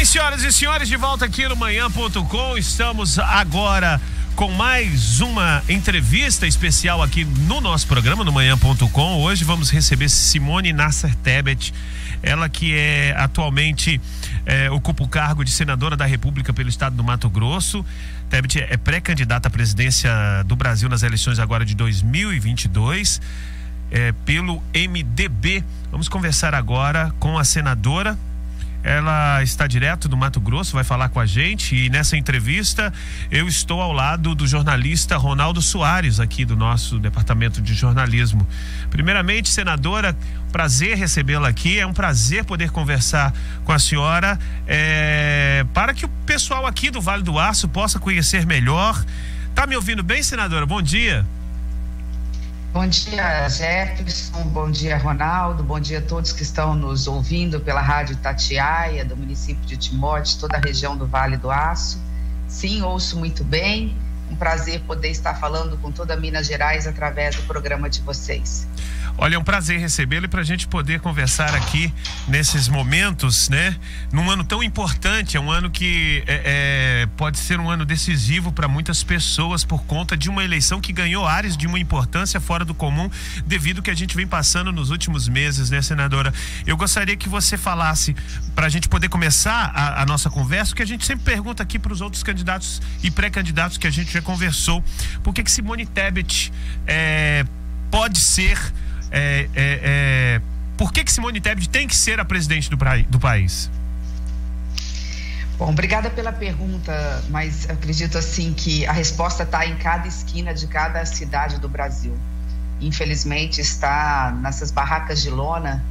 bem, senhoras e senhores, de volta aqui no Manhã.com. Estamos agora com mais uma entrevista especial aqui no nosso programa, no Manhã.com. Hoje vamos receber Simone Nasser Tebet, ela que atualmente ocupa o cargo de senadora da República pelo estado do Mato Grosso. Tebet é pré-candidata à presidência do Brasil nas eleições agora de 2022, pelo MDB. Vamos conversar agora com a senadora. Ela está direto do Mato Grosso, vai falar com a gente, e nessa entrevista eu estou ao lado do jornalista Ronaldo Soares, aqui do nosso departamento de jornalismo. Primeiramente, senadora, prazer recebê-la aqui, é um prazer poder conversar com a senhora, para que o pessoal aqui do Vale do Aço possa conhecer melhor. Tá me ouvindo bem, senadora? Bom dia. Bom dia, Jefferson, bom dia, Ronaldo, bom dia a todos que estão nos ouvindo pela Rádio Itatiaia, do município de Timóteo, toda a região do Vale do Aço. Sim, ouço muito bem, um prazer poder estar falando com toda Minas Gerais através do programa de vocês. Olha, é um prazer recebê-lo e para a gente poder conversar aqui nesses momentos, né? Num ano tão importante, é um ano que pode ser um ano decisivo para muitas pessoas por conta de uma eleição que ganhou áreas de uma importância fora do comum devido ao que a gente vem passando nos últimos meses, né, senadora? Eu gostaria que você falasse, para a gente poder começar a nossa conversa, que a gente sempre pergunta aqui para os outros candidatos e pré-candidatos que a gente já conversou, por que Simone Tebet pode ser... por que Simone Tebet tem que ser a presidente do país? Bom, obrigada pela pergunta, mas acredito assim que a resposta está em cada esquina de cada cidade do Brasil. Infelizmente está nessas barracas de lona,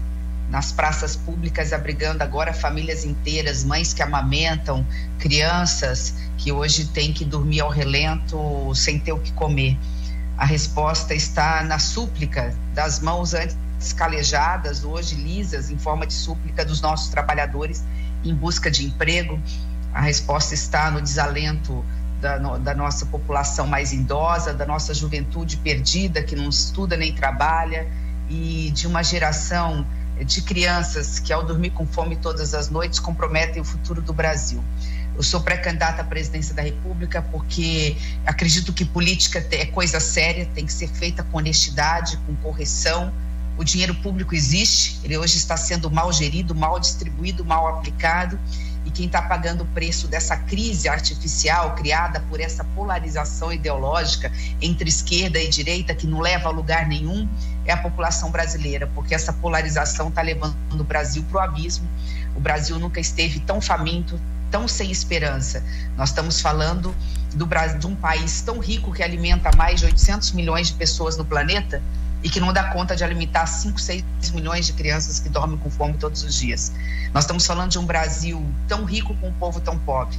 nas praças públicas, abrigando agora famílias inteiras, mães que amamentam, crianças que hoje têm que dormir ao relento sem ter o que comer. A resposta está na súplica das mãos antes calejadas, hoje lisas, em forma de súplica dos nossos trabalhadores em busca de emprego. A resposta está no desalento da nossa população mais idosa, da nossa juventude perdida, que não estuda nem trabalha, e de uma geração de crianças que, ao dormir com fome todas as noites, comprometem o futuro do Brasil. Eu sou pré-candidata à presidência da República porque acredito que política é coisa séria, tem que ser feita com honestidade, com correção. O dinheiro público existe, ele hoje está sendo mal gerido, mal distribuído, mal aplicado, e quem está pagando o preço dessa crise artificial criada por essa polarização ideológica entre esquerda e direita, que não leva a lugar nenhum, é a população brasileira, porque essa polarização está levando o Brasil para o abismo. O Brasil nunca esteve tão faminto, tão sem esperança. Nós estamos falando de um país tão rico que alimenta mais de 800 milhões de pessoas no planeta e que não dá conta de alimentar 5, 6 milhões de crianças que dormem com fome todos os dias. Nós estamos falando de um Brasil tão rico com um povo tão pobre.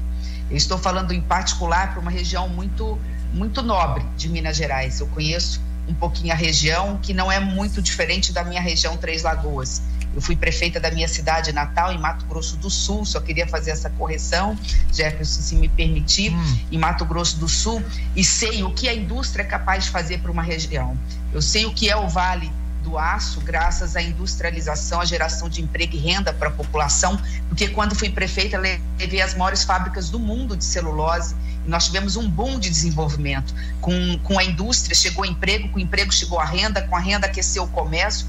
Eu estou falando em particular para uma região muito, muito nobre de Minas Gerais. Eu conheço um pouquinho a região, que não é muito diferente da minha região Três Lagoas. Eu fui prefeita da minha cidade natal, em Mato Grosso do Sul, só queria fazer essa correção, Jefferson, se me permitir, em Mato Grosso do Sul, e sei o que a indústria é capaz de fazer para uma região. Eu sei o que é o Vale do Aço, graças à industrialização, à geração de emprego e renda para a população, porque quando fui prefeita, levei as maiores fábricas do mundo de celulose, e nós tivemos um boom de desenvolvimento. Com a indústria chegou emprego, com o emprego chegou a renda, com a renda aqueceu o comércio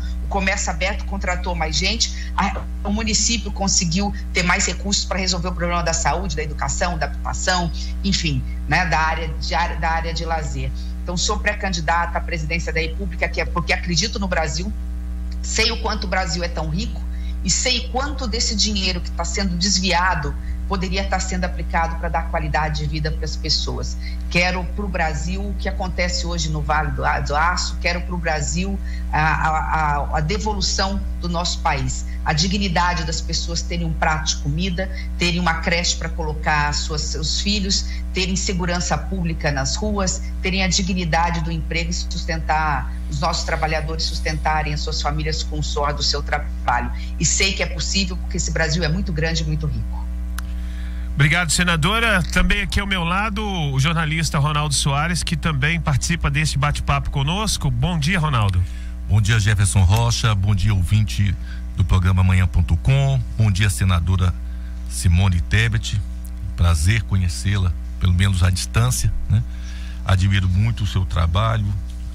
aberto contratou mais gente, o município conseguiu ter mais recursos para resolver o problema da saúde, da educação, da habitação, enfim, né, da área de lazer. Então, sou pré-candidata à presidência da República, porque acredito no Brasil, sei o quanto o Brasil é tão rico e sei quanto desse dinheiro que está sendo desviado poderia estar sendo aplicado para dar qualidade de vida para as pessoas. Quero para o Brasil o que acontece hoje no Vale do Aço, quero para o Brasil a devolução do nosso país, a dignidade das pessoas terem um prato de comida, terem uma creche para colocar seus filhos, terem segurança pública nas ruas, terem a dignidade do emprego e sustentar, os nossos trabalhadores sustentarem as suas famílias com o suor do seu trabalho. E sei que é possível porque esse Brasil é muito grande e muito rico. Obrigado, senadora. Também aqui ao meu lado, o jornalista Ronaldo Soares, que também participa desse bate-papo conosco. Bom dia, Ronaldo. Bom dia, Jefferson Rocha. Bom dia, ouvinte do programa Manhã.com. Bom dia, senadora Simone Tebet, prazer conhecê-la, pelo menos à distância, né? Admiro muito o seu trabalho,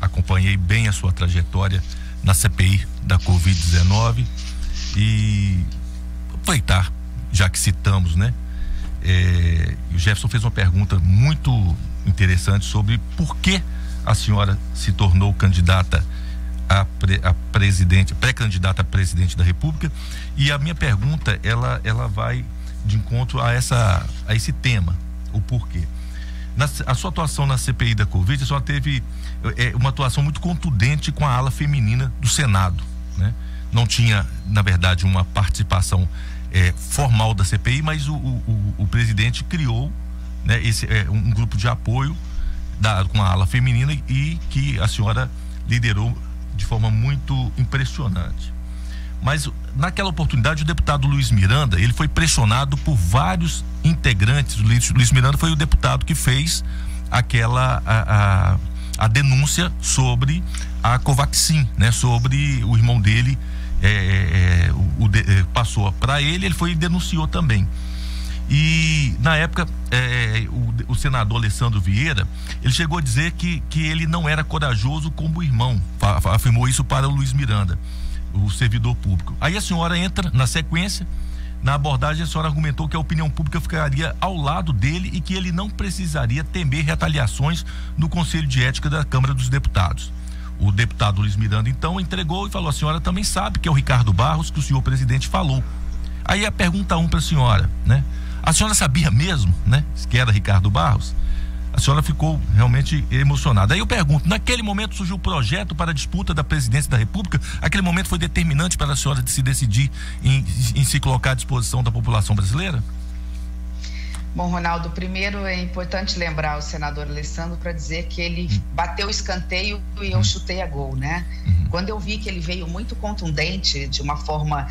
acompanhei bem a sua trajetória na CPI da Covid-19 e aproveitar, já que citamos, né? O Jefferson fez uma pergunta muito interessante sobre por que a senhora se tornou candidata a presidente, pré-candidata a presidente da República, e a minha pergunta ela vai de encontro a esse tema, o porquê. A sua atuação na CPI da Covid, a senhora teve uma atuação muito contundente com a ala feminina do Senado, né? Não tinha, na verdade, uma participação formal da CPI, mas o presidente criou, né, um grupo de apoio com a ala feminina e que a senhora liderou de forma muito impressionante. Mas naquela oportunidade o deputado Luiz Miranda, ele foi pressionado por vários integrantes. O Luiz Miranda foi o deputado que fez a denúncia sobre a Covaxin, né? Sobre o irmão dele, passou para ele foi e denunciou também. E na época o senador Alessandro Vieira, ele chegou a dizer que ele não era corajoso como o irmão, afirmou isso para o Luiz Miranda, o servidor público. Aí a senhora entra na sequência, na abordagem a senhora argumentou que a opinião pública ficaria ao lado dele e que ele não precisaria temer retaliações no Conselho de Ética da Câmara dos Deputados. O deputado Luiz Miranda então entregou e falou: a senhora também sabe que é o Ricardo Barros que o senhor presidente falou. Aí a pergunta 1 para a senhora, né? A senhora sabia mesmo, né, que era Ricardo Barros? A senhora ficou realmente emocionada. Aí eu pergunto, naquele momento surgiu o projeto para a disputa da presidência da República? Aquele momento foi determinante para a senhora se decidir em se colocar à disposição da população brasileira? Bom, Ronaldo, primeiro é importante lembrar o senador Alessandro para dizer que ele bateu o escanteio e eu chutei a gol, né? Quando eu vi que ele veio muito contundente, de uma forma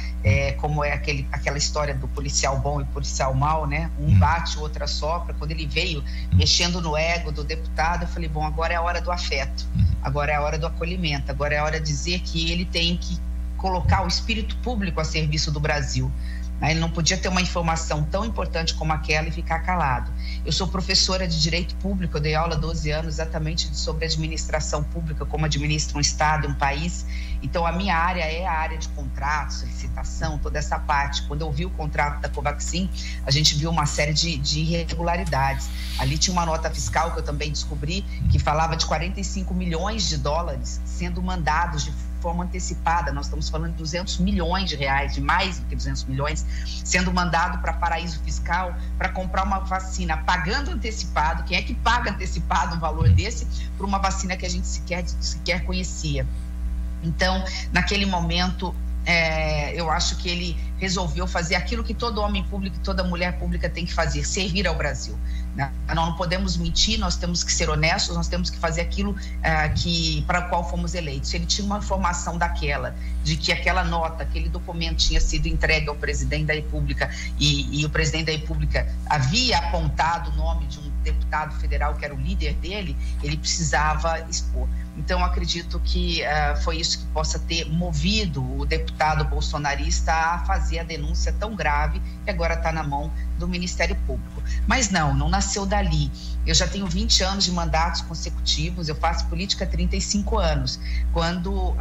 como aquela história do policial bom e policial mau, né? Um bate, o outro assopra. Quando ele veio mexendo no ego do deputado, eu falei, bom, agora é a hora do afeto, agora é a hora do acolhimento, agora é a hora de dizer que ele tem que colocar o espírito público a serviço do Brasil. Ele não podia ter uma informação tão importante como aquela e ficar calado. Eu sou professora de Direito Público, eu dei aula há 12 anos exatamente sobre administração pública, como administra um Estado, um país. Então, a minha área é a área de contratos, licitação, toda essa parte. Quando eu vi o contrato da Covaxin, a gente viu uma série de irregularidades. Ali tinha uma nota fiscal que eu também descobri, que falava de 45 milhões de dólares sendo mandados de forma antecipada. Nós estamos falando de 200 milhões de reais, de mais do que 200 milhões, sendo mandado para paraíso fiscal para comprar uma vacina, pagando antecipado. Quem é que paga antecipado um valor desse por uma vacina que a gente sequer conhecia? Então, naquele momento, eu acho que ele resolveu fazer aquilo que todo homem público e toda mulher pública tem que fazer, servir ao Brasil. Nós não podemos mentir, nós temos que ser honestos, nós temos que fazer aquilo para o qual fomos eleitos. Ele tinha uma informação daquela, de que aquela nota, aquele documento tinha sido entregue ao presidente da República e o presidente da República havia apontado o nome de um deputado federal que era o líder dele, ele precisava expor. Então, acredito que foi isso que possa ter movido o deputado bolsonarista a fazer a denúncia tão grave que agora está na mão do Ministério Público. Mas não nasceu dali. Eu já tenho 20 anos de mandatos consecutivos, eu faço política há 35 anos. Quando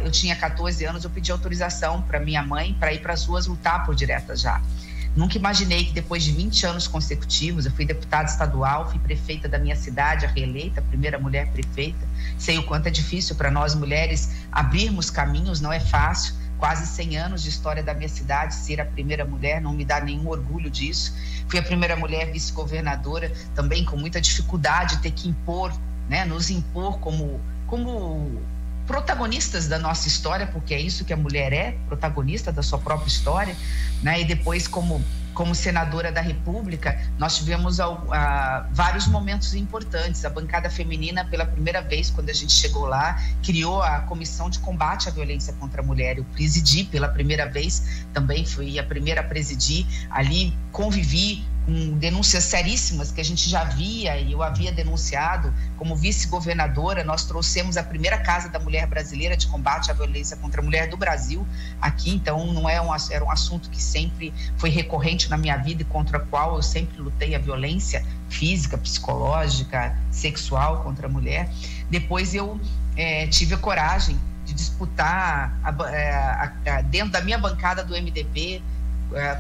eu tinha 14 anos, eu pedi autorização para minha mãe para ir para as ruas lutar por Diretas Já. Nunca imaginei que depois de 20 anos consecutivos, eu fui deputada estadual, fui prefeita da minha cidade, a reeleita, a primeira mulher prefeita. Sei o quanto é difícil para nós mulheres abrirmos caminhos, não é fácil. Quase 100 anos de história da minha cidade, ser a primeira mulher, não me dá nenhum orgulho disso. Fui a primeira mulher vice-governadora, também com muita dificuldade, ter que impor, né, nos impor como protagonistas da nossa história, porque é isso que a mulher é, protagonista da sua própria história, né? E depois como senadora da República, nós tivemos vários momentos importantes. A bancada feminina, pela primeira vez, quando a gente chegou lá, criou a Comissão de Combate à Violência contra a Mulher. Eu presidi pela primeira vez, também fui a primeira a presidir. Ali convivi com denúncias seríssimas que a gente já via e eu havia denunciado. Como vice-governadora, nós trouxemos a primeira Casa da Mulher Brasileira de combate à violência contra a mulher do Brasil aqui, então não é era um assunto que sempre foi recorrente na minha vida e contra o qual eu sempre lutei, a violência física, psicológica, sexual contra a mulher. Depois eu tive a coragem de disputar dentro da minha bancada do MDB,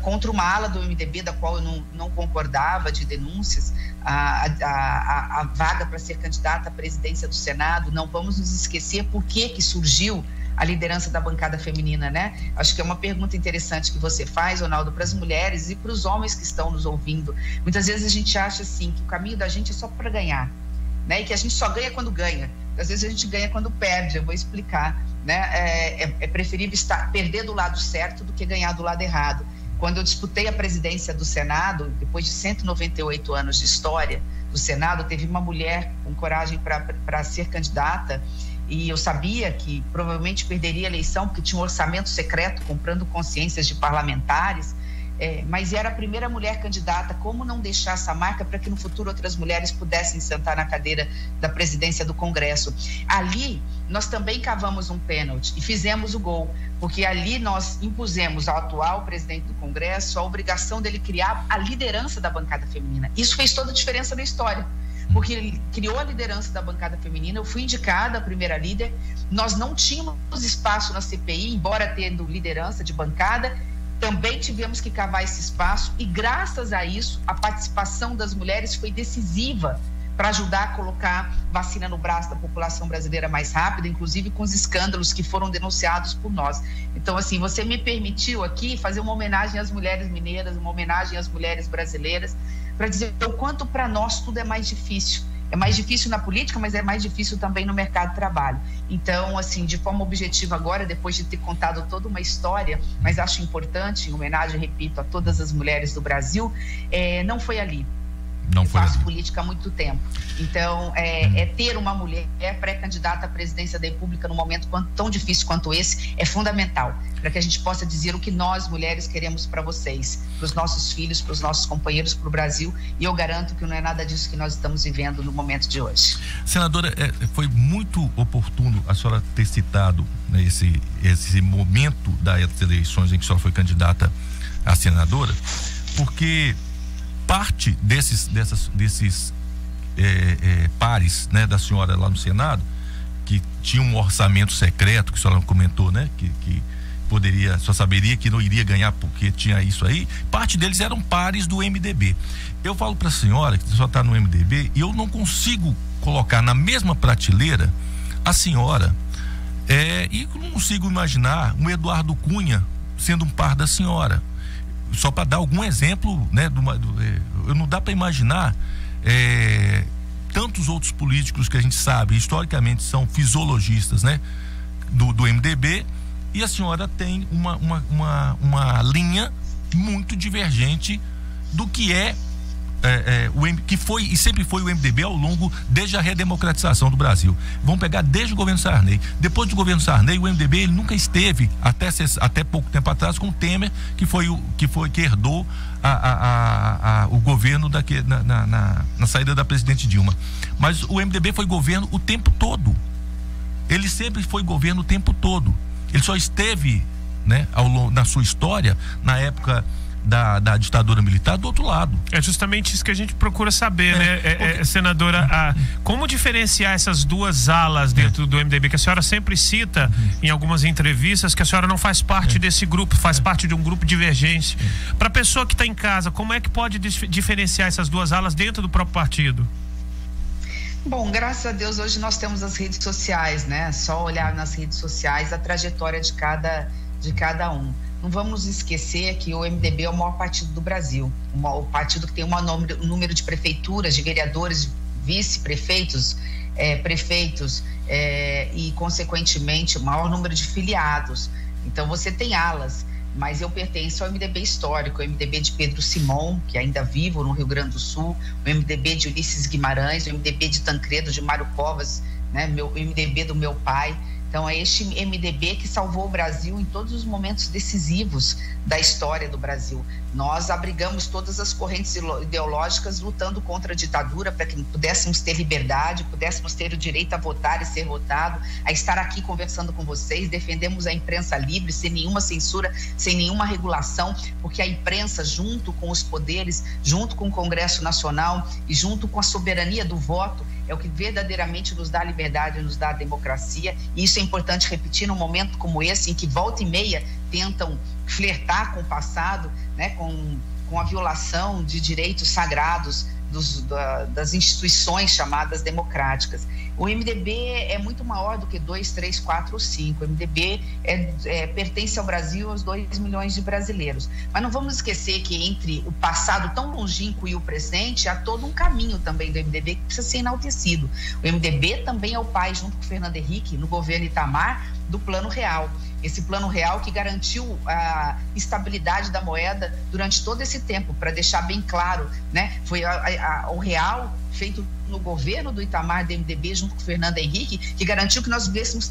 contra uma ala do MDB da qual eu não concordava, de denúncias, a vaga para ser candidata à presidência do Senado. Não vamos nos esquecer por que surgiu a liderança da bancada feminina, né? Acho que é uma pergunta interessante que você faz, Ronaldo, para as mulheres e para os homens que estão nos ouvindo. Muitas vezes a gente acha assim que o caminho da gente é só para ganhar, né? E que a gente só ganha quando ganha. Às vezes a gente ganha quando perde. Eu vou explicar, né? É preferível perder do lado certo do que ganhar do lado errado. Quando eu disputei a presidência do Senado, depois de 198 anos de história do Senado, teve uma mulher com coragem para ser candidata, e eu sabia que provavelmente perderia a eleição porque tinha um orçamento secreto comprando consciências de parlamentares, mas era a primeira mulher candidata. Como não deixar essa marca para que no futuro outras mulheres pudessem sentar na cadeira da presidência do Congresso? Ali nós também cavamos um pênalti e fizemos o gol, porque ali nós impusemos ao atual presidente do Congresso a obrigação dele criar a liderança da bancada feminina. Isso fez toda a diferença na história, porque ele criou a liderança da bancada feminina. Eu fui indicada a primeira líder. Nós não tínhamos espaço na CPI, embora tendo liderança de bancada, também tivemos que cavar esse espaço, e graças a isso a participação das mulheres foi decisiva para ajudar a colocar vacina no braço da população brasileira mais rápido, inclusive com os escândalos que foram denunciados por nós. Então, assim, você me permitiu aqui fazer uma homenagem às mulheres mineiras, uma homenagem às mulheres brasileiras, para dizer o quanto para nós tudo é mais difícil. É mais difícil na política, mas é mais difícil também no mercado de trabalho. Então, assim, de forma objetiva agora, depois de ter contado toda uma história, mas acho importante, em homenagem, repito, a todas as mulheres do Brasil, não foi ali. Eu faço política há muito tempo. Então, ter uma mulher pré-candidata à presidência da República num momento tão difícil quanto esse é fundamental, para que a gente possa dizer o que nós, mulheres, queremos para vocês, para os nossos filhos, para os nossos companheiros, para o Brasil. E eu garanto que não é nada disso que nós estamos vivendo no momento de hoje. Senadora, foi muito oportuno a senhora ter citado, né, esse momento das eleições em que a senhora foi candidata a senadora, porque parte desses pares, né, da senhora lá no Senado, que tinha um orçamento secreto, que a senhora comentou, né, que poderia, só saberia que não iria ganhar porque tinha isso aí, parte deles eram pares do MDB. Eu falo para a senhora que só está no MDB, e eu não consigo colocar na mesma prateleira a senhora, e não consigo imaginar um Eduardo Cunha sendo um par da senhora. Só para dar algum exemplo, né, não dá para imaginar tantos outros políticos que a gente sabe historicamente são fisiologistas, né, do MDB, e a senhora tem uma linha muito divergente do que que foi e sempre foi o MDB ao longo, desde a redemocratização do Brasil. Vamos pegar desde o governo Sarney. Depois do governo Sarney, o MDB ele nunca esteve, até pouco tempo atrás, com o Temer, que herdou o governo na saída da presidente Dilma. Mas o MDB foi governo o tempo todo. Ele sempre foi governo o tempo todo. Ele só esteve, né, na sua história, na época da ditadura militar, do outro lado. É justamente isso que a gente procura saber, né, senadora, como diferenciar essas duas alas dentro do MDB, que a senhora sempre cita em algumas entrevistas, que a senhora não faz parte desse grupo, faz parte de um grupo divergente. Para a pessoa que está em casa, como é que pode diferenciar essas duas alas dentro do próprio partido? Bom, graças a Deus hoje nós temos as redes sociais, né? Só olhar nas redes sociais a trajetória de cada um. Não vamos esquecer que o MDB é o maior partido do Brasil, o partido que tem o maior número de prefeituras, de vereadores, vice-prefeitos, prefeitos e, consequentemente, o maior número de filiados. Então, você tem alas, mas eu pertenço ao MDB histórico, o MDB de Pedro Simão, que ainda vivo no Rio Grande do Sul, o MDB de Ulisses Guimarães, o MDB de Tancredo, de Mário Covas, né, o MDB do meu pai. Então, é este MDB que salvou o Brasil em todos os momentos decisivos da história do Brasil. Nós abrigamos todas as correntes ideológicas lutando contra a ditadura para que pudéssemos ter liberdade, pudéssemos ter o direito a votar e ser votado, a estar aqui conversando com vocês. Defendemos a imprensa livre, sem nenhuma censura, sem nenhuma regulação, porque a imprensa, junto com os poderes, junto com o Congresso Nacional e junto com a soberania do voto, é o que verdadeiramente nos dá a liberdade, nos dá a democracia. E isso é importante repetir num momento como esse, em que volta e meia tentam flertar com o passado, né, com a violação de direitos sagrados das instituições chamadas democráticas. O MDB é muito maior do que 2, 3, 4 ou 5. O MDB pertence ao Brasil, aos 2 milhões de brasileiros. Mas não vamos esquecer que entre o passado tão longínquo e o presente, há todo um caminho também do MDB que precisa ser enaltecido. O MDB também é o pai, junto com o Fernando Henrique, no governo Itamar, do Plano Real. Esse Plano Real que garantiu a estabilidade da moeda durante todo esse tempo, para deixar bem claro, né? Foi o real feito no governo do Itamar, do MDB, junto com o Fernando Henrique, que garantiu que nós vivêssemos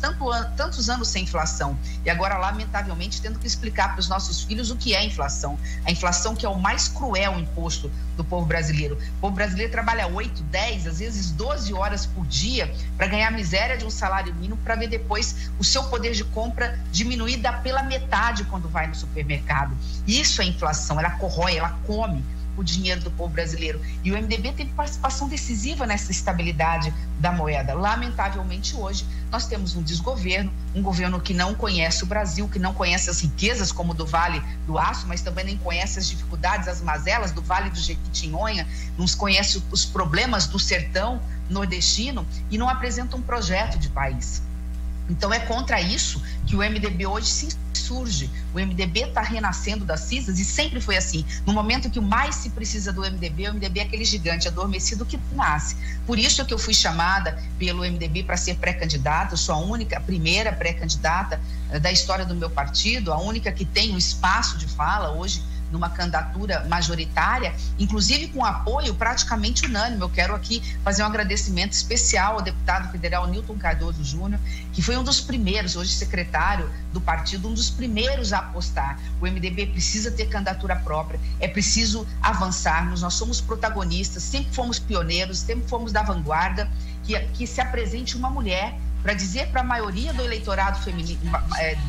tantos anos sem inflação. E agora, lamentavelmente, tendo que explicar para os nossos filhos o que é inflação. A inflação, que é o mais cruel imposto do povo brasileiro. O povo brasileiro trabalha 8, 10, às vezes 12 horas por dia para ganhar a miséria de um salário mínimo, para ver depois o seu poder de compra diminuída pela metade quando vai no supermercado. Isso é inflação, ela corrói, ela come o dinheiro do povo brasileiro. E o MDB teve participação decisiva nessa estabilidade da moeda. Lamentavelmente, hoje, nós temos um desgoverno, um governo que não conhece o Brasil, que não conhece as riquezas como do Vale do Aço, mas também nem conhece as dificuldades, as mazelas do Vale do Jequitinhonha, não conhece os problemas do sertão nordestino e não apresenta um projeto de país. Então, é contra isso que o MDB hoje se surge. O MDB está renascendo das cinzas e sempre foi assim. No momento que mais se precisa do MDB, o MDB é aquele gigante adormecido que nasce. Por isso é que eu fui chamada pelo MDB para ser pré-candidata. Eu sou a primeira pré-candidata da história do meu partido, a única que tem um espaço de fala hoje numa candidatura majoritária, inclusive com apoio praticamente unânime. Eu quero aqui fazer um agradecimento especial ao deputado federal Newton Cardoso Júnior, que foi um dos primeiros, hoje secretário do partido, um dos primeiros a apostar. O MDB precisa ter candidatura própria, é preciso avançarmos, nós somos protagonistas, sempre fomos pioneiros, sempre fomos da vanguarda, que se apresente uma mulher para dizer para a maioria do eleitorado feminino,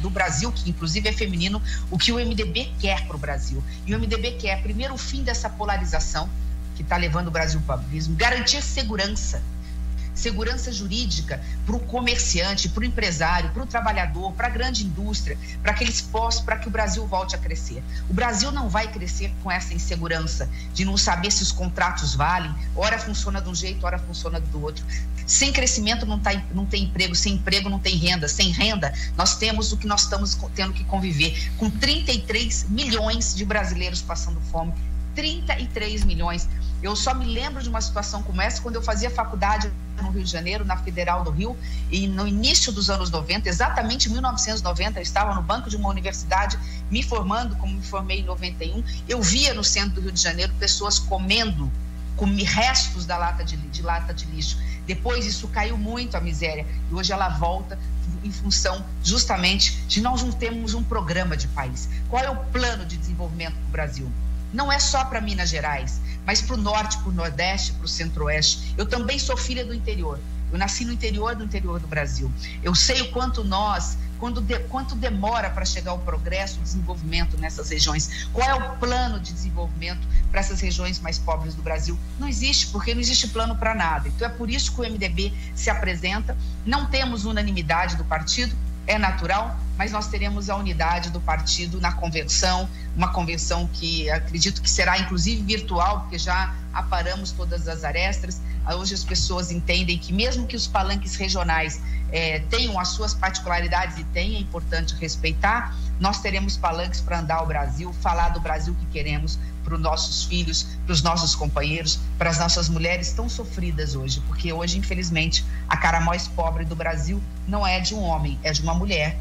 do Brasil, que inclusive é feminino, o que o MDB quer para o Brasil. E o MDB quer, primeiro, o fim dessa polarização que está levando o Brasil para o abismo, garantir segurança jurídica para o comerciante, para o empresário, para o trabalhador, para a grande indústria, para que o Brasil volte a crescer. O Brasil não vai crescer com essa insegurança de não saber se os contratos valem, ora funciona de um jeito, ora funciona do outro. Sem crescimento não tem emprego, sem emprego não tem renda, sem renda nós temos o que nós estamos tendo que conviver, com 33 milhões de brasileiros passando fome, 33 milhões. Eu só me lembro de uma situação como essa quando eu fazia faculdade no Rio de Janeiro, na Federal do Rio, e no início dos anos 90, exatamente em 1990, eu estava no banco de uma universidade me formando, como me formei em 91, eu via no centro do Rio de Janeiro pessoas comendo restos da lata de lixo. Depois isso caiu muito, a miséria, e hoje ela volta em função justamente de nós não termos um programa de país. Qual é o plano de desenvolvimento do Brasil? Não é só para Minas Gerais, mas para o norte, para o nordeste, para o centro-oeste. Eu também sou filha do interior. Eu nasci no interior do Brasil. Eu sei o quanto quanto demora para chegar o progresso, o desenvolvimento nessas regiões. Qual é o plano de desenvolvimento para essas regiões mais pobres do Brasil? Não existe, porque não existe plano para nada. Então é por isso que o MDB se apresenta. Não temos unanimidade do partido, é natural, mas nós teremos a unidade do partido na convenção, uma convenção que acredito que será inclusive virtual, porque já aparamos todas as arestas. Hoje as pessoas entendem que mesmo que os palanques regionais tenham as suas particularidades e é importante respeitar, nós teremos palanques para andar o Brasil, falar do Brasil que queremos para os nossos filhos, para os nossos companheiros, para as nossas mulheres tão sofridas hoje, porque hoje, infelizmente, a cara mais pobre do Brasil não é de um homem, é de uma mulher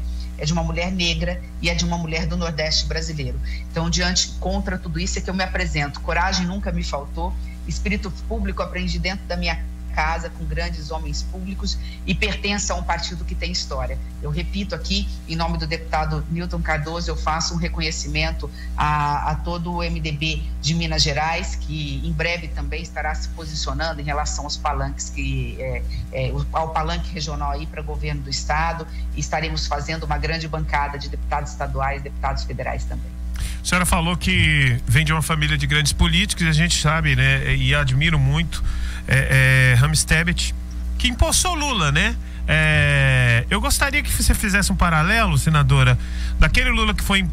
negra e é de uma mulher do Nordeste brasileiro. Então, contra tudo isso é que eu me apresento. Coragem nunca me faltou, espírito público aprendi dentro da minha casa com grandes homens públicos e pertença a um partido que tem história. Eu repito aqui, em nome do deputado Newton Cardoso, eu faço um reconhecimento a todo o MDB de Minas Gerais, que em breve também estará se posicionando em relação aos palanques, ao palanque regional aí para governo do estado, e estaremos fazendo uma grande bancada de deputados estaduais, deputados federais também. A senhora falou que vem de uma família de grandes políticos, e a gente sabe, né, e admiro muito Ramos Tebet, que empossou Lula, né? Eu gostaria que você fizesse um paralelo, senadora, daquele Lula que foi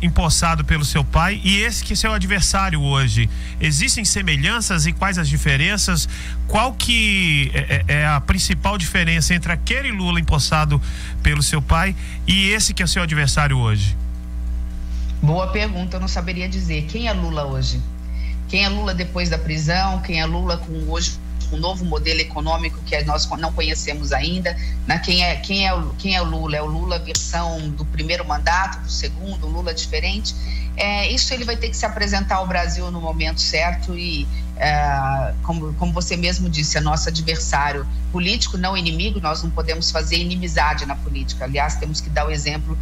empossado pelo seu pai e esse que é seu adversário hoje. Existem semelhanças e quais as diferenças? Qual que é a principal diferença entre aquele Lula empossado pelo seu pai e esse que é seu adversário hoje? Boa pergunta, eu não saberia dizer. Quem é Lula hoje? Quem é Lula depois da prisão? Quem é Lula hoje com um novo modelo econômico que nós não conhecemos ainda? Né? Quem é o Lula? É o Lula versão do primeiro mandato, do segundo, um Lula diferente? Isso ele vai ter que se apresentar ao Brasil no momento certo e, como você mesmo disse, é nosso adversário político, não inimigo. Nós não podemos fazer inimizade na política. Aliás, temos que dar o exemplo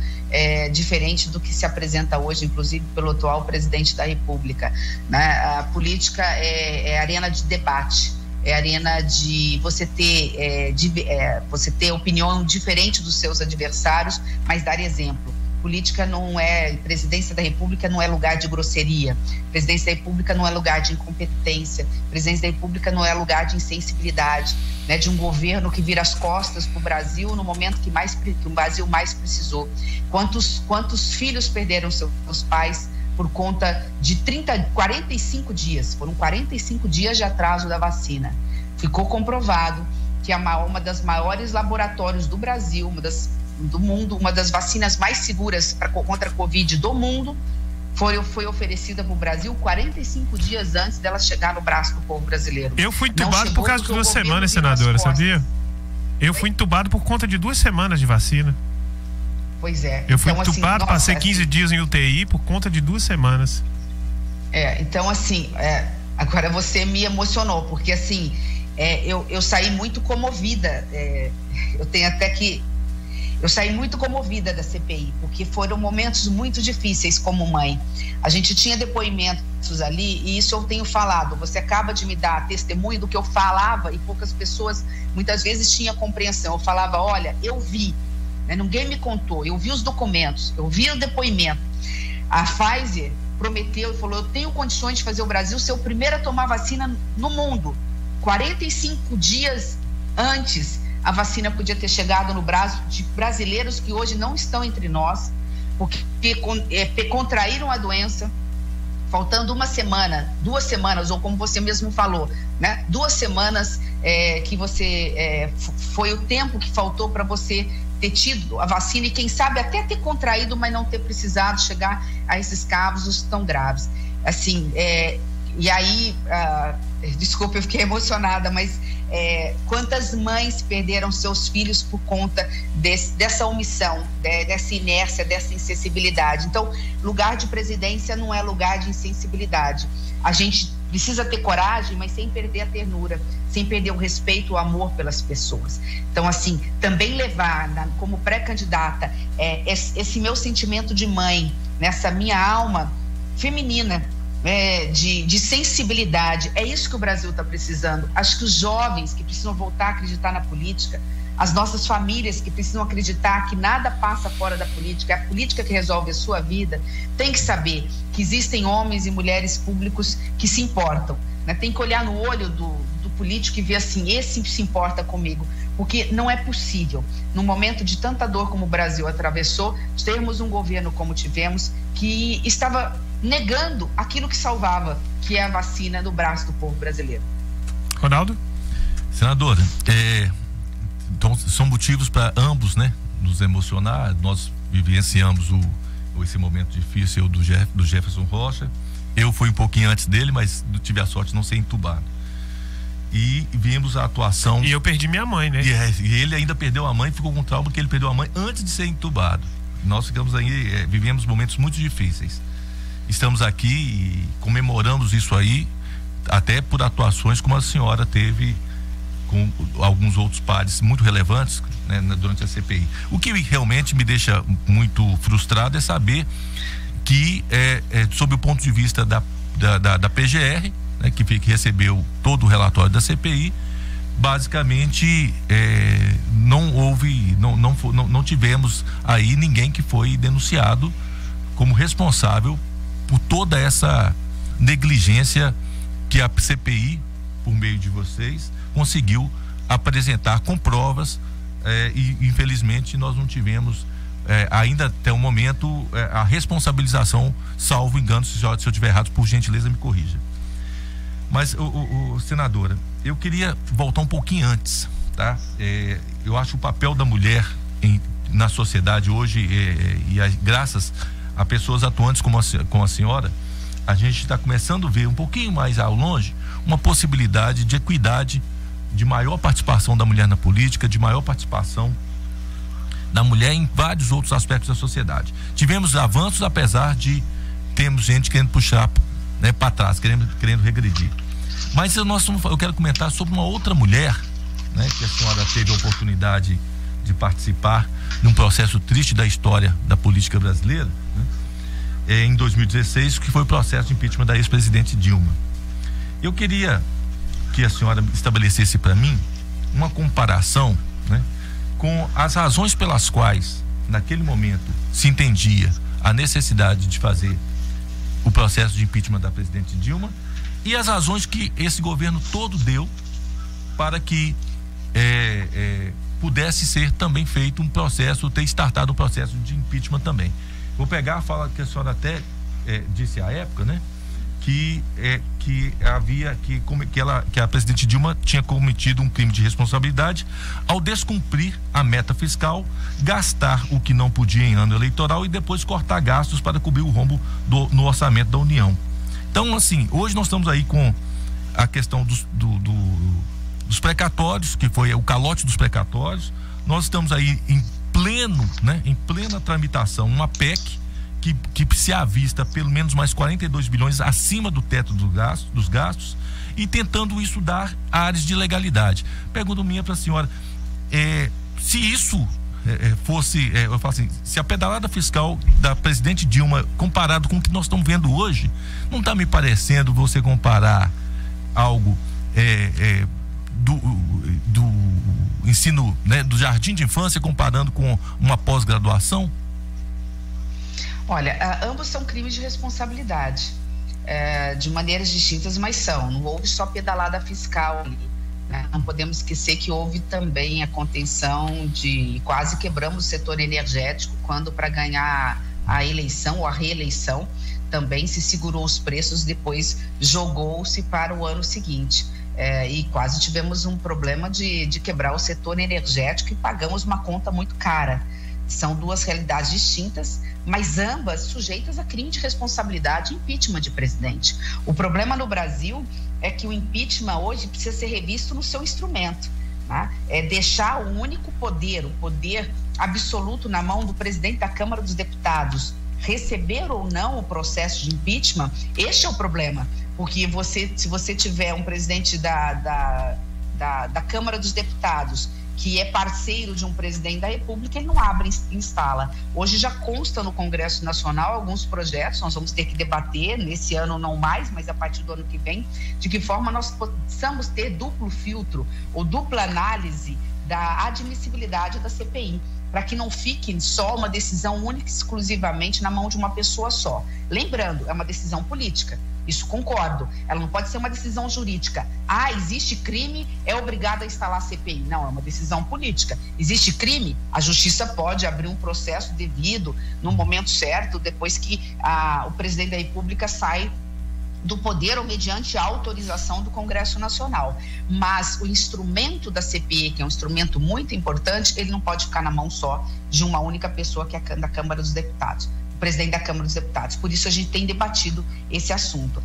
diferente do que se apresenta hoje, inclusive pelo atual presidente da República. Né? A política é arena de debate, é arena de você ter opinião diferente dos seus adversários, mas dar exemplo. Política não é, presidência da República não é lugar de grosseria, presidência da República não é lugar de incompetência, presidência da República não é lugar de insensibilidade, né, de um governo que vira as costas para o Brasil no momento que o Brasil mais precisou. Quantos filhos perderam seus pais por conta de 45 dias, foram 45 dias de atraso da vacina. Ficou comprovado que uma das maiores laboratórios do Brasil, do mundo, uma das vacinas mais seguras contra a Covid do mundo, foi oferecida para o Brasil 45 dias antes dela chegar no braço do povo brasileiro. Eu fui entubado por causa de 2 semanas, senadora, sabia? Eu fui entubado por conta de 2 semanas de vacina. Pois é. Eu fui entubado, passei 15 dias em UTI por conta de 2 semanas. Então assim, agora você me emocionou, porque assim, eu saí muito comovida, eu saí muito comovida da CPI, porque foram momentos muito difíceis como mãe. A gente tinha depoimentos ali, e isso eu tenho falado. Você acaba de me dar testemunho do que eu falava, e poucas pessoas, muitas vezes, tinham compreensão. Eu falava, olha, eu vi, né, ninguém me contou, eu vi os documentos, eu vi o depoimento. A Pfizer prometeu e falou, eu tenho condições de fazer o Brasil ser o primeiro a tomar vacina no mundo. 45 dias antes, a vacina podia ter chegado no braço de brasileiros que hoje não estão entre nós, porque contraíram a doença, faltando 1 semana, 2 semanas, ou como você mesmo falou, né? 2 semanas que você foi o tempo que faltou para você ter tido a vacina e quem sabe até ter contraído, mas não ter precisado chegar a esses casos tão graves. Assim, e aí, desculpa, eu fiquei emocionada, mas quantas mães perderam seus filhos por conta dessa omissão, dessa inércia, dessa insensibilidade. Então, lugar de presidência não é lugar de insensibilidade. A gente precisa ter coragem, mas sem perder a ternura, sem perder o respeito, o amor pelas pessoas. Então, assim, também levar como pré-candidata esse meu sentimento de mãe, nessa minha alma feminina, de sensibilidade. É isso que o Brasil está precisando. Acho que os jovens que precisam voltar a acreditar na política, as nossas famílias que precisam acreditar que nada passa fora da política, é a política que resolve a sua vida, tem que saber que existem homens e mulheres públicos que se importam, né? Tem que olhar no olho do político e ver assim, esse se importa comigo, porque não é possível, num momento de tanta dor como o Brasil atravessou, termos um governo como tivemos, que estava negando aquilo que salvava, que é a vacina no braço do povo brasileiro. Ronaldo? Senadora, então são motivos para ambos, né, nos emocionar. Nós vivenciamos esse momento difícil do Jefferson Rocha. Eu fui um pouquinho antes dele, mas tive a sorte de não ser entubado. E vimos a atuação... E eu perdi minha mãe, né? E ele ainda perdeu a mãe, ficou com trauma porque ele perdeu a mãe antes de ser entubado. Nós ficamos aí, vivemos momentos muito difíceis. Estamos aqui e comemoramos isso aí, até por atuações como a senhora teve com alguns outros pares muito relevantes, né, durante a CPI. O que realmente me deixa muito frustrado é saber que, sob o ponto de vista da PGR, né, que recebeu todo o relatório da CPI, basicamente não tivemos aí ninguém que foi denunciado como responsável por toda essa negligência que a CPI, por meio de vocês, conseguiu apresentar com provas, e infelizmente nós não tivemos ainda até o momento a responsabilização, salvo engano. Se eu estiver errado, por gentileza me corrija. Mas, senadora, eu queria voltar um pouquinho antes, tá? Eu acho o papel da mulher na sociedade hoje, graças a pessoas atuantes como a senhora, a gente está começando a ver um pouquinho mais ao longe uma possibilidade de equidade, de maior participação da mulher na política, de maior participação da mulher em vários outros aspectos da sociedade. Tivemos avanços, apesar de termos gente querendo puxar, né, para trás, querendo regredir. Mas eu quero comentar sobre uma outra mulher, né, que a senhora teve a oportunidade de participar de um processo triste da história da política brasileira, né, em 2016, que foi o processo de impeachment da ex-presidente Dilma. Eu queria que a senhora estabelecesse para mim uma comparação, né, com as razões pelas quais, naquele momento, se entendia a necessidade de fazer o processo de impeachment da presidente Dilma e as razões que esse governo todo deu para que pudesse ser também feito um processo, ter startado um processo de impeachment também. Vou pegar a fala que a senhora até disse à época, né? Que a presidente Dilma tinha cometido um crime de responsabilidade ao descumprir a meta fiscal, gastar o que não podia em ano eleitoral e depois cortar gastos para cobrir o rombo no orçamento da União. Então, assim, hoje nós estamos aí com a questão dos precatórios, que foi o calote dos precatórios. Nós estamos aí em plena tramitação, uma PEC que se avista pelo menos mais 42 bilhões acima do teto dos gastos, e tentando isso dar áreas de legalidade. Pergunta minha para a senhora, se isso fosse, eu falo assim, se a pedalada fiscal da presidente Dilma, comparado com o que nós estamos vendo hoje, não está me parecendo você comparar algo do ensino, né, do jardim de infância, comparando com uma pós-graduação? Olha, ambos são crimes de responsabilidade, de maneiras distintas, mas são. Não houve só pedalada fiscal ali, né? Não podemos esquecer que houve também a contenção de... Quase quebramos o setor energético, quando, para ganhar a eleição ou a reeleição, também se segurou os preços, depois jogou-se para o ano seguinte. E quase tivemos um problema de quebrar o setor energético e pagamos uma conta muito cara. São duas realidades distintas, mas ambas sujeitas a crime de responsabilidade e impeachment de presidente. O problema no Brasil é que o impeachment hoje precisa ser revisto no seu instrumento, né? É deixar o único poder, o poder absoluto, na mão do presidente da Câmara dos Deputados, receber ou não o processo de impeachment. Este é o problema, porque se você tiver um presidente da Câmara dos Deputados que é parceiro de um presidente da República, ele não abre e instala. Hoje já consta no Congresso Nacional alguns projetos, nós vamos ter que debater, nesse ano não mais, mas a partir do ano que vem, de que forma nós possamos ter duplo filtro ou dupla análise da admissibilidade da CPI, para que não fique só uma decisão única e exclusivamente na mão de uma pessoa só. Lembrando, é uma decisão política. Isso concordo, ela não pode ser uma decisão jurídica. Existe crime, é obrigado a instalar a CPI. Não, é uma decisão política. Existe crime, a justiça pode abrir um processo devido, no momento certo, depois que o presidente da República sai do poder ou mediante a autorização do Congresso Nacional. Mas o instrumento da CPI, que é um instrumento muito importante, ele não pode ficar na mão só de uma única pessoa, que é da Câmara dos Deputados. Presidente da Câmara dos Deputados. Por isso a gente tem debatido esse assunto.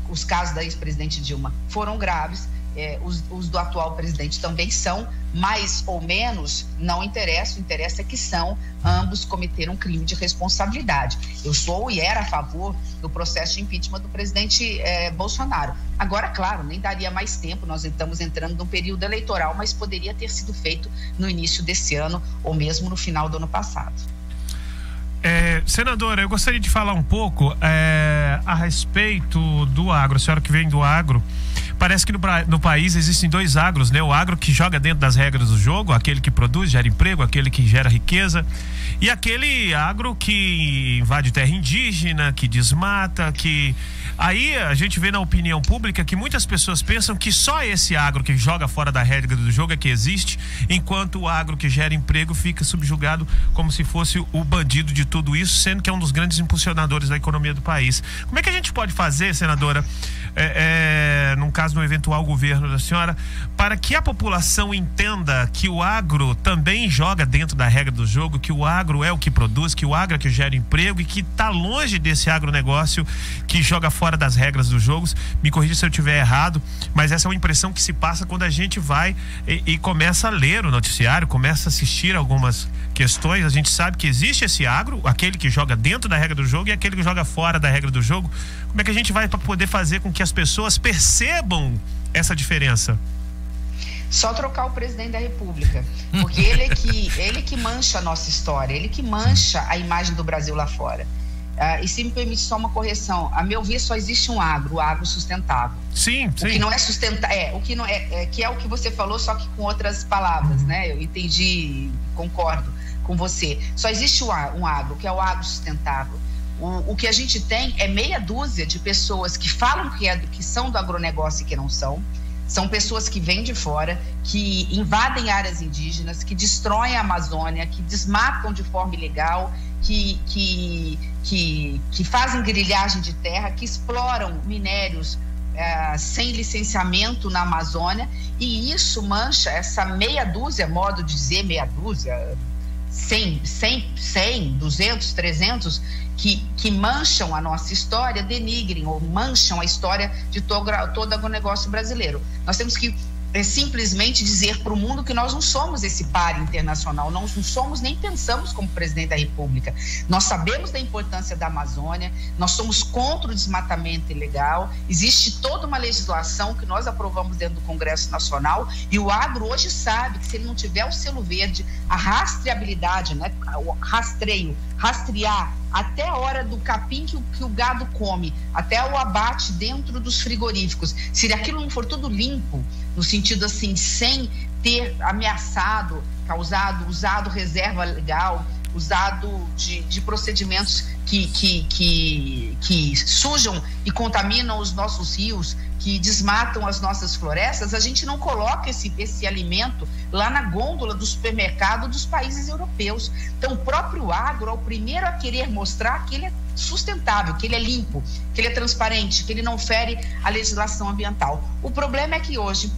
Os casos da ex-presidente Dilma foram graves, os do atual presidente também são, mais ou menos, não interessa. O interessa é que ambos cometeram um crime de responsabilidade. Eu sou e era a favor do processo de impeachment do presidente Bolsonaro. Agora, claro, nem daria mais tempo, nós estamos entrando num período eleitoral, mas poderia ter sido feito no início desse ano ou mesmo no final do ano passado. Senadora, eu gostaria de falar um pouco a respeito do agro. A senhora que vem do agro, parece que no país existem dois agros, né? O agro que joga dentro das regras do jogo, aquele que produz, gera emprego, aquele que gera riqueza, e aquele agro que invade terra indígena, que desmata, que... Aí a gente vê na opinião pública que muitas pessoas pensam que só esse agro que joga fora da regra do jogo é que existe, enquanto o agro que gera emprego fica subjugado como se fosse o bandido de tudo isso, sendo que é um dos grandes impulsionadores da economia do país. Como é que a gente pode fazer, senadora, num caso do eventual governo da senhora, para que a população entenda que o agro também joga dentro da regra do jogo, que o agro é o que produz, que o agro é que gera emprego e que está longe desse agronegócio que joga fora das regras dos jogos? Me corrija se eu estiver errado, mas essa é uma impressão que se passa quando a gente vai e começa a ler o noticiário, começa a assistir algumas questões. A gente sabe que existe esse agro, aquele que joga dentro da regra do jogo e aquele que joga fora da regra do jogo. Como é que a gente vai para poder fazer com que as pessoas percebam essa diferença? Só trocar o presidente da República, porque ele que mancha a nossa história, ele que mancha a imagem do Brasil lá fora. E se me permite só uma correção, a meu ver só existe um agro, o agro sustentável. Sim. O que não é sustentável, que é o que você falou, só que com outras palavras, né? Eu entendi, concordo com você. Só existe um agro, que é o agro sustentável. O que a gente tem é meia dúzia de pessoas que falam que são do agronegócio e que não são. São pessoas que vêm de fora, que invadem áreas indígenas, que destroem a Amazônia, que desmatam de forma ilegal, que fazem grilhagem de terra, que exploram minérios sem licenciamento na Amazônia, e isso mancha essa meia dúzia, modo de dizer meia dúzia, 100, 200, 300, que mancham a nossa história, denigrem ou mancham a história de todo agronegócio brasileiro. Nós temos que simplesmente dizer para o mundo que nós não somos esse par internacional, não somos nem pensamos como presidente da República. Nós sabemos da importância da Amazônia, nós somos contra o desmatamento ilegal, existe toda uma legislação que nós aprovamos dentro do Congresso Nacional, e o agro hoje sabe que se ele não tiver o selo verde, a rastreabilidade, né, o rastrear até a hora do capim que o gado come, até o abate dentro dos frigoríficos, se aquilo não for tudo limpo, no sentido assim, sem ter ameaçado, usado reserva legal, usado de procedimentos que sujam e contaminam os nossos rios, que desmatam as nossas florestas, a gente não coloca esse alimento lá na gôndola do supermercado dos países europeus. Então, o próprio agro é o primeiro a querer mostrar que ele é sustentável, que ele é limpo, que ele é transparente, que ele não fere a legislação ambiental. O problema é que hoje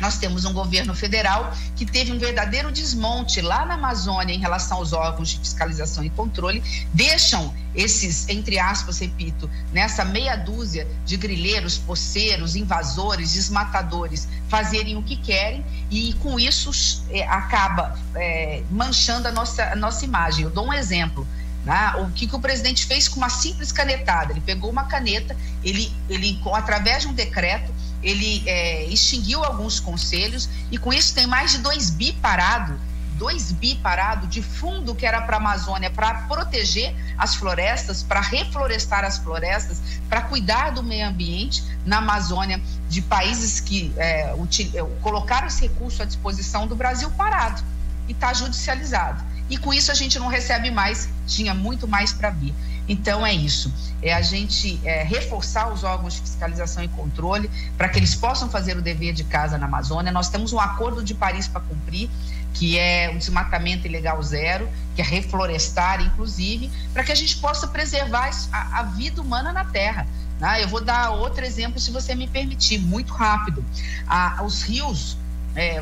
nós temos um governo federal que teve um verdadeiro desmonte lá na Amazônia em relação aos órgãos de fiscalização e controle, deixam esses, entre aspas, repito, nessa meia dúzia de grileiros, poceiros, invasores, desmatadores, fazerem o que querem, e com isso acaba manchando a nossa imagem. Eu dou um exemplo. O que o presidente fez com uma simples canetada? Ele pegou uma caneta, ele através de um decreto, ele extinguiu alguns conselhos, e com isso tem mais de 2 bi parado de fundo que era para a Amazônia, para proteger as florestas, para reflorestar as florestas, para cuidar do meio ambiente na Amazônia, de países que colocaram esse recurso à disposição do Brasil, parado, e está judicializado. E com isso a gente não recebe mais, tinha muito mais para vir. Então é isso, a gente reforçar os órgãos de fiscalização e controle para que eles possam fazer o dever de casa na Amazônia. Nós temos um acordo de Paris para cumprir, que é o desmatamento ilegal zero, que é reflorestar, inclusive, para que a gente possa preservar a vida humana na Terra. Eu vou dar outro exemplo, se você me permitir, muito rápido. Os rios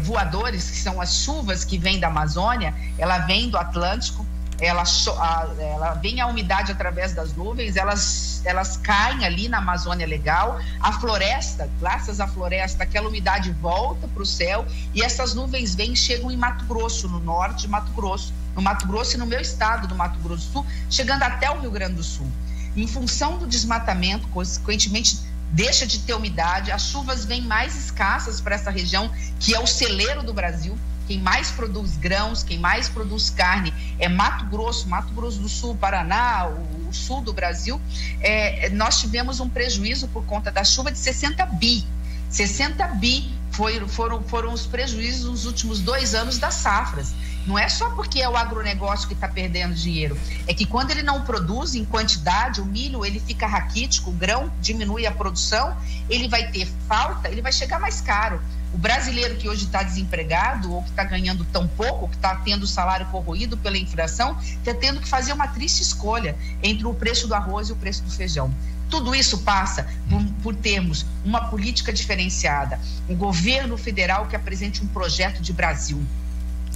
voadores, que são as chuvas que vêm da Amazônia, ela vem do Atlântico, ela vem a umidade através das nuvens, elas caem ali na Amazônia Legal, a floresta, graças à floresta, aquela umidade volta para o céu e essas nuvens vêm e chegam em Mato Grosso, no norte de Mato Grosso, no Mato Grosso e no meu estado do Mato Grosso do Sul, chegando até o Rio Grande do Sul. Em função do desmatamento, consequentemente deixa de ter umidade, as chuvas vêm mais escassas para essa região, que é o celeiro do Brasil. Quem mais produz grãos, quem mais produz carne é Mato Grosso do Sul, Paraná, o sul do Brasil. Nós tivemos um prejuízo por conta da chuva de 60 bi. 60 bi foram os prejuízos nos últimos 2 anos das safras. Não é só porque é o agronegócio que está perdendo dinheiro, é que quando ele não produz em quantidade, o milho ele fica raquítico, o grão diminui a produção, ele vai ter falta, ele vai chegar mais caro. O brasileiro que hoje está desempregado ou que está ganhando tão pouco, que está tendo o salário corroído pela inflação, está tendo que fazer uma triste escolha entre o preço do arroz e o preço do feijão. Tudo isso passa por termos uma política diferenciada, um governo federal que apresente um projeto de Brasil,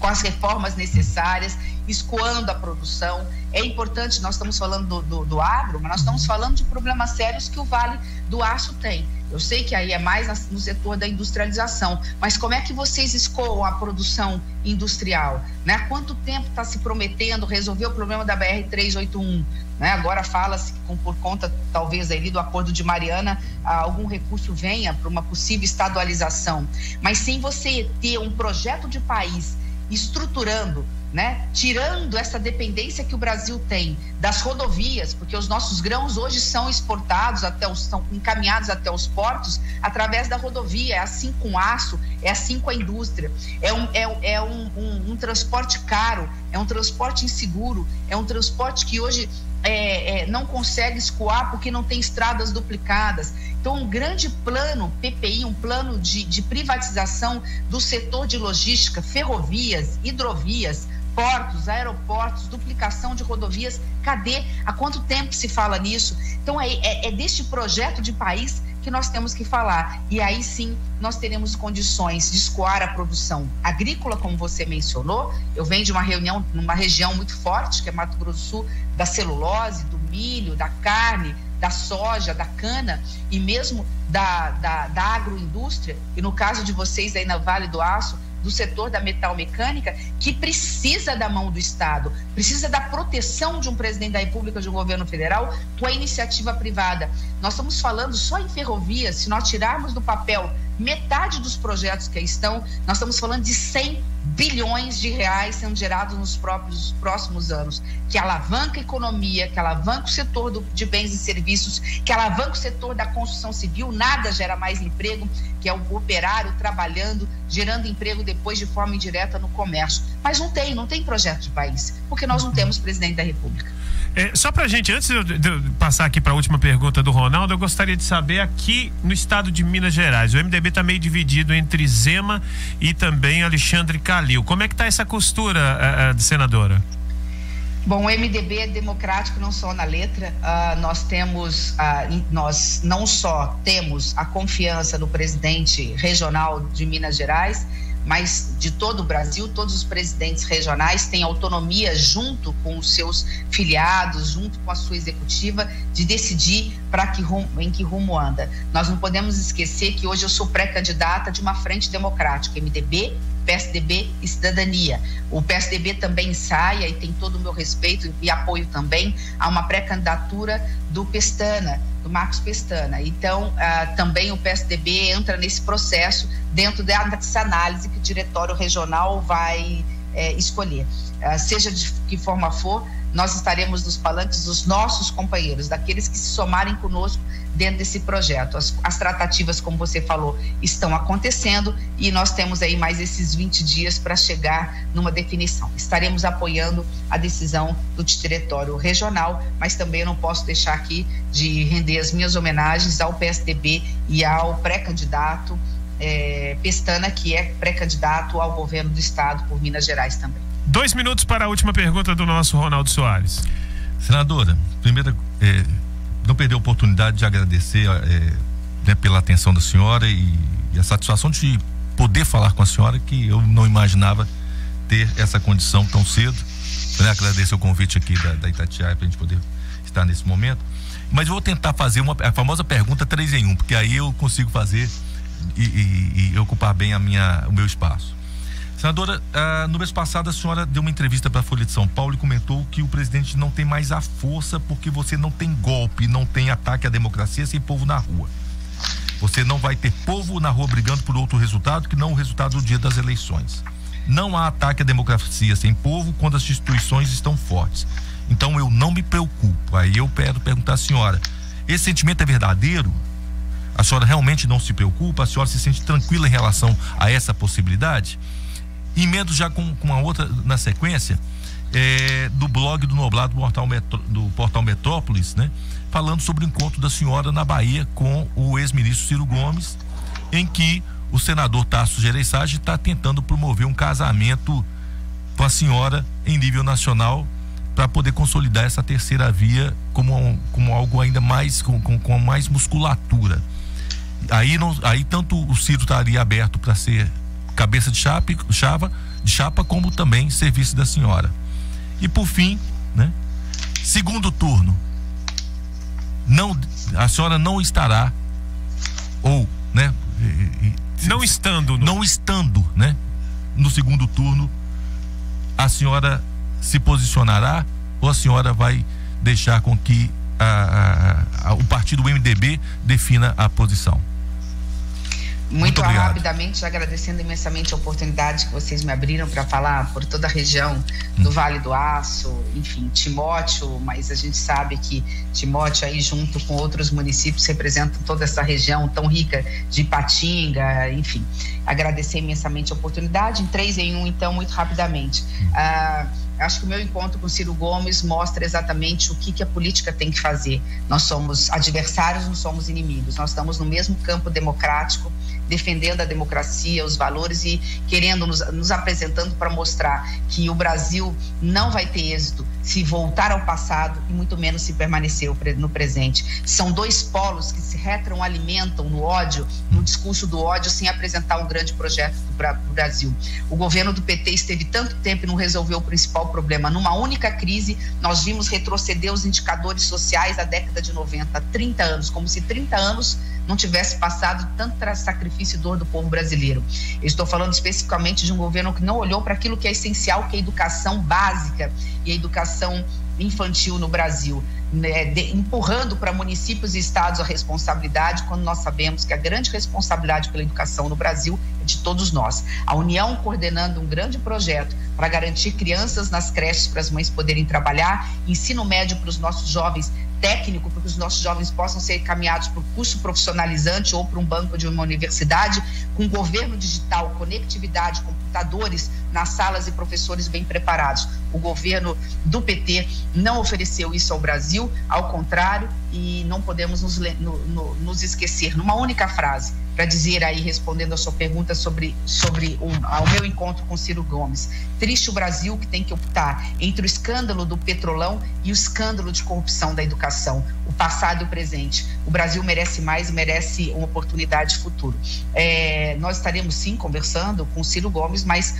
com as reformas necessárias, escoando a produção. É importante, nós estamos falando do agro, mas nós estamos falando de problemas sérios que o Vale do Aço tem. Eu sei que aí é mais no setor da industrialização, mas como é que vocês escoam a produção industrial? Né? Há quanto tempo está se prometendo resolver o problema da BR-381? Né? Agora fala-se que por conta, talvez, ali do Acordo de Mariana, algum recurso venha para uma possível estadualização. Mas sem você ter um projeto de país estruturando, né, tirando essa dependência que o Brasil tem das rodovias, porque os nossos grãos hoje são exportados são encaminhados até os portos através da rodovia. É assim com aço, é assim com a indústria. É um transporte caro, é um transporte inseguro, é um transporte que hoje não consegue escoar porque não tem estradas duplicadas. Então, um grande plano PPI, um plano de privatização do setor de logística, ferrovias, hidrovias, portos, aeroportos, duplicação de rodovias. Cadê? Há quanto tempo se fala nisso? Então, é deste projeto de país que nós temos que falar. E aí sim, nós teremos condições de escoar a produção agrícola, como você mencionou. Eu venho de numa região muito forte, que é Mato Grosso do Sul, da celulose, do milho, da carne, da soja, da cana e mesmo da agroindústria. E no caso de vocês aí na Vale do Aço, do setor da metalmecânica, que precisa da mão do Estado, precisa da proteção de um presidente da República, de um governo federal, com a iniciativa privada. Nós estamos falando só em ferrovias, se nós tirarmos do papel metade dos projetos que aí estão, nós estamos falando de 100 bilhões de reais sendo gerados nos próximos anos, que alavanca a economia, que alavanca o setor de bens e serviços, que alavanca o setor da construção civil. Nada gera mais emprego, que é o operário trabalhando, gerando emprego depois de forma indireta no comércio. Mas não tem projeto de país, porque nós não temos presidente da República. Só pra gente, antes de eu passar aqui para a última pergunta do Ronaldo, eu gostaria de saber aqui no estado de Minas Gerais, o MDB está meio dividido entre Zema e também Alexandre Calil. Como é que está essa costura, senadora? Bom, o MDB é democrático não só na letra, nós não só temos a confiança no presidente regional de Minas Gerais, mas de todo o Brasil. Todos os presidentes regionais têm autonomia junto com os seus filiados, junto com a sua executiva, de decidir em que rumo anda. Nós não podemos esquecer que hoje eu sou pré-candidata de uma frente democrática, MDB, PSDB e Cidadania. O PSDB também ensaia e tem todo o meu respeito e apoio também a uma pré-candidatura do Pestana, do Marcos Pestana. Então, também o PSDB entra nesse processo dentro dessa análise que o diretório regional vai escolher. Seja de que forma for, nós estaremos nos palanques dos nossos companheiros, daqueles que se somarem conosco dentro desse projeto. As tratativas, como você falou, estão acontecendo e nós temos aí mais esses 20 dias para chegar numa definição. Estaremos apoiando a decisão do diretório regional, mas também eu não posso deixar aqui de render as minhas homenagens ao PSDB e ao pré-candidato Pestana, que é pré-candidato ao governo do estado por Minas Gerais também. 2 minutos para a última pergunta do nosso Ronaldo Soares. Senadora, primeiro, não perder a oportunidade de agradecer pela atenção da senhora e a satisfação de poder falar com a senhora, que eu não imaginava ter essa condição tão cedo. Agradeço o convite aqui da Itatiaia para a gente poder estar nesse momento. Mas eu vou tentar fazer a famosa pergunta 3 em 1, porque aí eu consigo fazer e ocupar bem o meu espaço. Senadora, no mês passado a senhora deu uma entrevista para a Folha de São Paulo e comentou que o presidente não tem mais a força porque você não tem golpe, não tem ataque à democracia sem povo na rua. Você não vai ter povo na rua brigando por outro resultado que não o resultado do dia das eleições. Não há ataque à democracia sem povo quando as instituições estão fortes. Então eu não me preocupo. Aí eu quero perguntar à senhora, esse sentimento é verdadeiro? A senhora realmente não se preocupa? A senhora se sente tranquila em relação a essa possibilidade? Emendo já com a outra na sequência, do blog do Noblado do Portal Metrópolis, né? Falando sobre o encontro da senhora na Bahia com o ex-ministro Ciro Gomes, em que o senador Tasso Gereissati está tentando promover um casamento com a senhora em nível nacional para poder consolidar essa terceira via como algo ainda mais com mais musculatura. Aí tanto o Ciro estaria aberto para ser cabeça de chapa, como também serviço da senhora. E por fim, né? Segundo turno, a senhora não estará, ou, né? Não estando, né? No segundo turno, a senhora se posicionará ou a senhora vai deixar com que o partido MDB defina a posição? Muito rapidamente, agradecendo imensamente a oportunidade que vocês me abriram para falar por toda a região do Vale do Aço, enfim, Timóteo, mas a gente sabe que Timóteo aí junto com outros municípios representam toda essa região tão rica de Ipatinga, enfim. Agradecer imensamente a oportunidade. Em 3 em 1, então, muito rapidamente. Acho que o meu encontro com Ciro Gomes mostra exatamente o que a política tem que fazer. Nós somos adversários, não somos inimigos. Nós estamos no mesmo campo democrático, defendendo a democracia, os valores e querendo nos apresentando para mostrar que o Brasil não vai ter êxito se voltar ao passado e muito menos se permanecer no presente. São 2 polos que se retroalimentam no ódio, no discurso do ódio, sem apresentar um grande projeto para o Brasil. O governo do PT esteve tanto tempo e não resolveu o principal problema. Numa única crise, nós vimos retroceder os indicadores sociais da década de 90, 30 anos, como se 30 anos não tivesse passado tanto sacrifício e dor do povo brasileiro. Eu estou falando especificamente de um governo que não olhou para aquilo que é essencial, que é a educação básica e a educação infantil no Brasil, né, empurrando para municípios e estados a responsabilidade, quando nós sabemos que a grande responsabilidade pela educação no Brasil é de todos nós. A União coordenando um grande projeto para garantir crianças nas creches para as mães poderem trabalhar, ensino médio para os nossos jovens, técnico para que os nossos jovens possam ser encaminhados para o curso profissionalizante ou para um banco de uma universidade, com governo digital, conectividade, computadores nas salas e professores bem preparados. O governo do PT não ofereceu isso ao Brasil, ao contrário, e não podemos nos esquecer. Numa única frase, para dizer aí, respondendo a sua pergunta sobre o meu encontro com Ciro Gomes. Triste o Brasil que tem que optar entre o escândalo do Petrolão e o escândalo de corrupção da educação, o passado e o presente. O Brasil merece mais e merece uma oportunidade de futuro. Nós estaremos sim conversando com Ciro Gomes, mas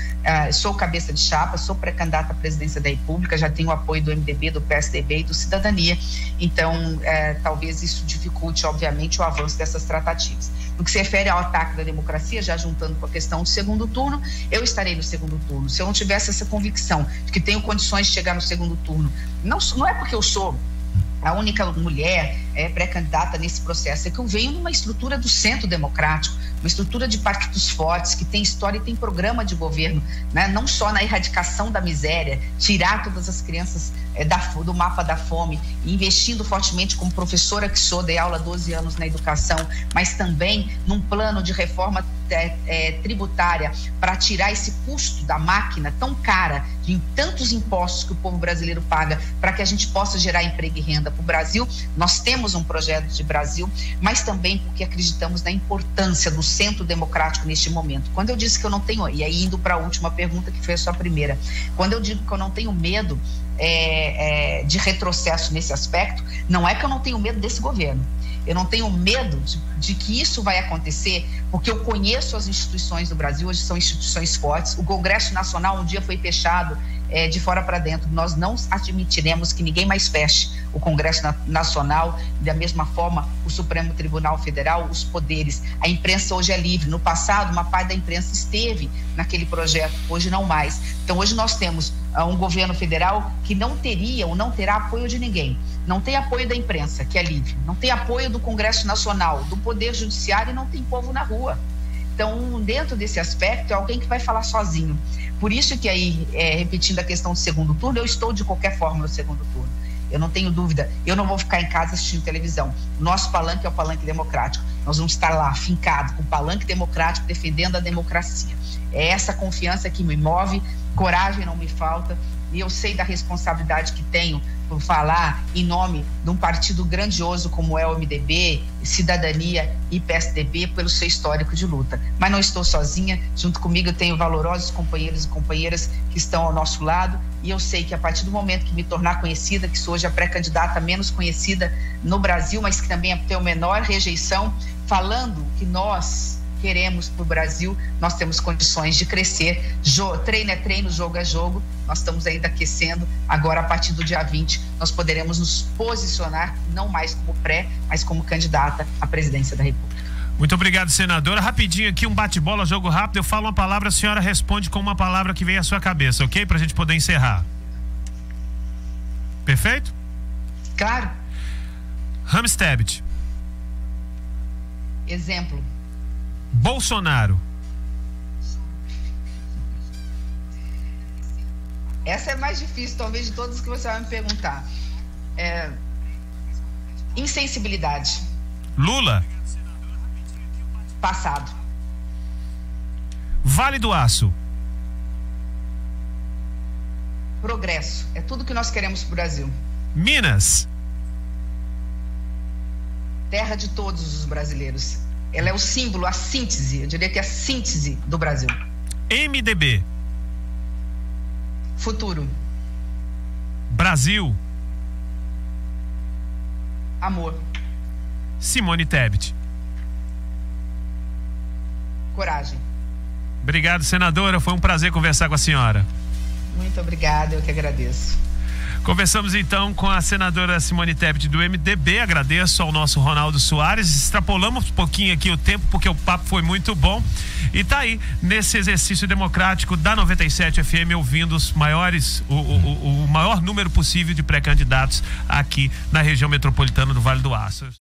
sou cabeça de chapa, sou pré-candidata à presidência da República, já tenho o apoio do MDB, do PSDB e do Cidadania, então talvez isso dificulte, obviamente, o avanço dessas tratativas. No que se refere ao ataque da democracia, já juntando com a questão do segundo turno, eu estarei no segundo turno. Se eu não tivesse essa convicção de que tenho condições de chegar no segundo turno, não é porque eu sou a única mulher pré-candidata nesse processo, é que eu venho numa estrutura do centro democrático, uma estrutura de partidos fortes, que tem história e tem programa de governo, né? Não só na erradicação da miséria, tirar todas as crianças do mapa da fome, investindo fortemente como professora que sou, dei aula há 12 anos na educação, mas também num plano de reforma tributária para tirar esse custo da máquina tão cara, de tantos impostos que o povo brasileiro paga, para que a gente possa gerar emprego e renda para o Brasil. Nós temos um projeto de Brasil, mas também porque acreditamos na importância do centro democrático neste momento. Quando eu disse que eu não tenho, e aí indo para a última pergunta, que foi a sua primeira, quando eu digo que eu não tenho medo de retrocesso nesse aspecto, não é que eu não tenho medo desse governo. Eu não tenho medo de que isso vai acontecer, porque eu conheço as instituições do Brasil, hoje são instituições fortes. O Congresso Nacional um dia foi fechado de fora para dentro. Nós não admitiremos que ninguém mais feche o Congresso Nacional, da mesma forma o Supremo Tribunal Federal, os poderes. A imprensa hoje é livre. No passado, uma parte da imprensa esteve naquele projeto, hoje não mais. Então hoje nós temos um governo federal que não teria ou não terá apoio de ninguém. Não tem apoio da imprensa, que é livre. Não tem apoio do Congresso Nacional, do Poder Judiciário, e não tem povo na rua. Então, dentro desse aspecto, é alguém que vai falar sozinho. Por isso que aí, repetindo a questão do segundo turno, eu estou de qualquer forma no segundo turno. Eu não tenho dúvida, eu não vou ficar em casa assistindo televisão. O nosso palanque é o palanque democrático. Nós vamos estar lá, fincados, com o palanque democrático, defendendo a democracia. É essa confiança que me move, coragem não me falta, e eu sei da responsabilidade que tenho por falar em nome de um partido grandioso como é o MDB, Cidadania e PSDB, pelo seu histórico de luta. Mas não estou sozinha, junto comigo eu tenho valorosos companheiros e companheiras que estão ao nosso lado, e eu sei que a partir do momento que me tornar conhecida, que sou hoje a pré-candidata menos conhecida no Brasil, mas que também tem menor rejeição, falando que nós queremos para o Brasil, nós temos condições de crescer. Treino é treino, jogo é jogo. Nós estamos ainda aquecendo. Agora, a partir do dia 20, nós poderemos nos posicionar, não mais como pré, mas como candidata à presidência da República. Muito obrigado, senadora. Rapidinho aqui, um bate-bola, jogo rápido. Eu falo uma palavra, a senhora responde com uma palavra que vem à sua cabeça, ok? Para a gente poder encerrar. Perfeito? Claro. Ramstebit. Exemplo. Bolsonaro. Essa é mais difícil, talvez, de todas que você vai me perguntar. Insensibilidade. Lula. Passado. Vale do Aço. Progresso. É tudo que nós queremos para o Brasil. Minas. Terra de todos os brasileiros. Ela é o símbolo, a síntese, eu diria que é a síntese do Brasil. MDB. Futuro. Brasil. Amor. Simone Tebet. Coragem. Obrigado, senadora. Foi um prazer conversar com a senhora. Muito obrigada, eu que agradeço. Conversamos então com a senadora Simone Tebet do MDB. Agradeço ao nosso Ronaldo Soares. Extrapolamos um pouquinho aqui o tempo porque o papo foi muito bom. E tá aí, nesse exercício democrático da 97 FM, ouvindo os maiores, o maior número possível de pré-candidatos aqui na região metropolitana do Vale do Aço.